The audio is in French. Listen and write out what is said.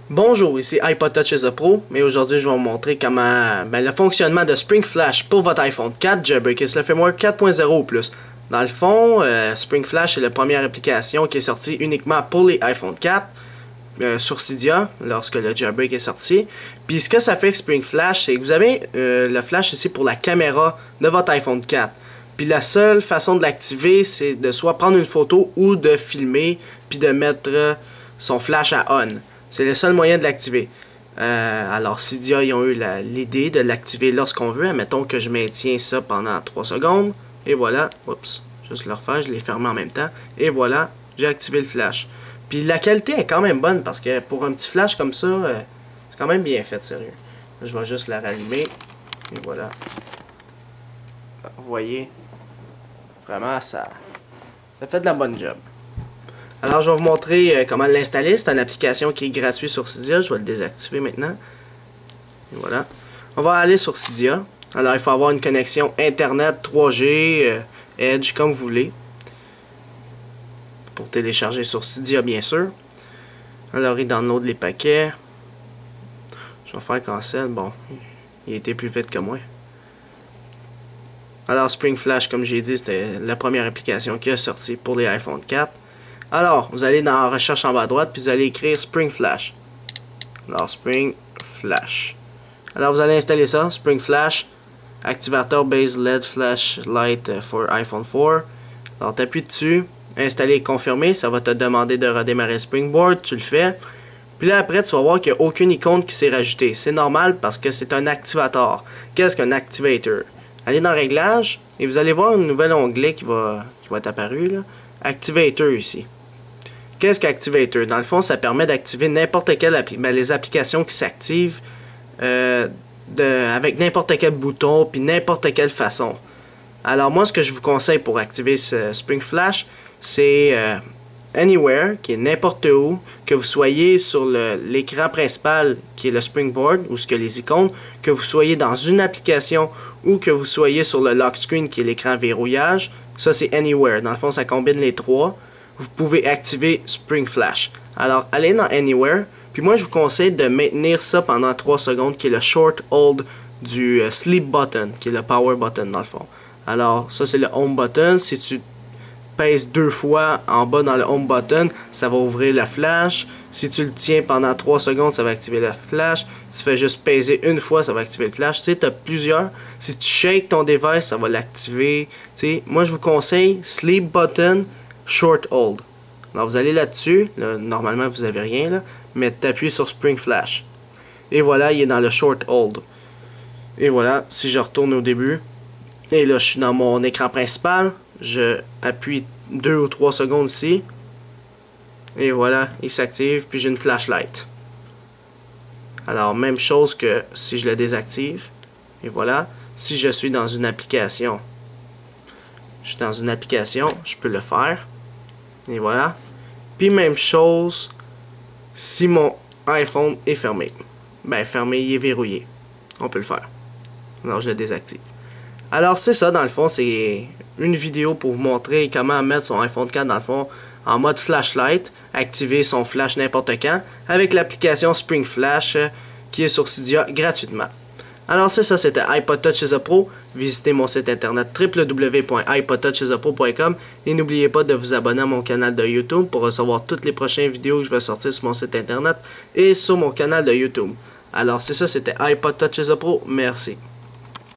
Bonjour, ici iPod Touch is a Pro, mais aujourd'hui je vais vous montrer comment le fonctionnement de Spring Flash pour votre iPhone 4 Jailbreakers le Firmware 4.0 ou plus. Dans le fond, Spring Flash est la première application qui est sortie uniquement pour les iPhone 4 sur Cydia lorsque le jailbreak est sorti. Puis ce que ça fait avec Spring Flash, c'est que vous avez le flash ici pour la caméra de votre iPhone 4. Puis la seule façon de l'activer, c'est de soit prendre une photo ou de filmer puis de mettre son flash à on. C'est le seul moyen de l'activer. Alors Cydia, ils ont eu l'idée de l'activer lorsqu'on veut. Admettons que je maintiens ça pendant 3 secondes. Et voilà. Oups. Juste le refaire. Je l'ai fermé en même temps. Et voilà. J'ai activé le flash. Puis la qualité est quand même bonne parce que pour un petit flash comme ça, c'est quand même bien fait, sérieux. Je vais juste la rallumer. Et voilà. Vous voyez. Vraiment, ça fait de la bonne job. Alors, je vais vous montrer comment l'installer. C'est une application qui est gratuite sur Cydia. Je vais le désactiver maintenant. Et voilà. On va aller sur Cydia. Alors, il faut avoir une connexion Internet 3G, Edge, comme vous voulez. Pour télécharger sur Cydia, bien sûr. Alors, il download les paquets. Je vais faire cancel. Bon, il était plus vite que moi. Alors, Spring Flash, comme j'ai dit, c'était la première application qui est sortie pour les iPhone 4. Alors, vous allez dans la recherche en bas à droite, puis vous allez écrire Spring Flash. Alors, Spring Flash. Alors, vous allez installer ça, Spring Flash, activateur base LED flashlight for iPhone 4. Alors, tu appuies dessus, installer et confirmer, ça va te demander de redémarrer le Springboard, tu le fais. Puis là, après, tu vas voir qu'il n'y a aucune icône qui s'est rajoutée. C'est normal parce que c'est un activateur. Qu'est-ce qu'un activator? Allez dans Réglages, et vous allez voir un nouvel onglet qui va être apparu, là. Activator ici. Qu'est-ce qu'Activator? Dans le fond, ça permet d'activer n'importe quelle les applications qui s'activent avec n'importe quel bouton puis n'importe quelle façon. Alors moi, ce que je vous conseille pour activer ce Spring Flash, c'est Anywhere, qui est n'importe où, que vous soyez sur l'écran principal qui est le Springboard ou ce que les icônes, que vous soyez dans une application ou que vous soyez sur le lock screen qui est l'écran verrouillage. Ça, c'est Anywhere. Dans le fond, ça combine les trois. Vous pouvez activer Spring Flash. Alors, allez dans Anywhere. Puis moi, je vous conseille de maintenir ça pendant 3 secondes, qui est le Short Hold du Sleep Button, qui est le Power Button dans le fond. Alors, ça, c'est le Home Button. Si tu pèses 2 fois en bas dans le Home Button, ça va ouvrir la flash. Si tu le tiens pendant 3 secondes, ça va activer la flash. Si tu fais juste peser une fois, ça va activer le flash. Tu sais, tu as plusieurs. Si tu shakes ton device, ça va l'activer. Tu sais, moi, je vous conseille Sleep Button, Short Hold. Alors vous allez là-dessus, normalement vous n'avez rien là, mais tu appuies sur Spring Flash. Et voilà, il est dans le Short Hold. Et voilà, si je retourne au début, et là je suis dans mon écran principal, je appuie 2 ou 3 secondes ici. Et voilà, il s'active, puis j'ai une flashlight. Alors même chose que si je le désactive. Et voilà, si je suis dans une application, je peux le faire. Et voilà. Puis même chose si mon iPhone est fermé. Ben fermé, il est verrouillé. On peut le faire. Alors je le désactive. Alors c'est ça dans le fond, c'est une vidéo pour vous montrer comment mettre son iPhone 4 dans le fond en mode flashlight, activer son flash n'importe quand avec l'application Spring Flash qui est sur Cydia gratuitement. Alors c'est ça, c'était iPod Touch is a Pro. Visitez mon site internet www.ipodtouchisapro.com et n'oubliez pas de vous abonner à mon canal de YouTube pour recevoir toutes les prochaines vidéos que je vais sortir sur mon site internet et sur mon canal de YouTube. Alors c'est ça, c'était iPod Touch is a Pro. Merci.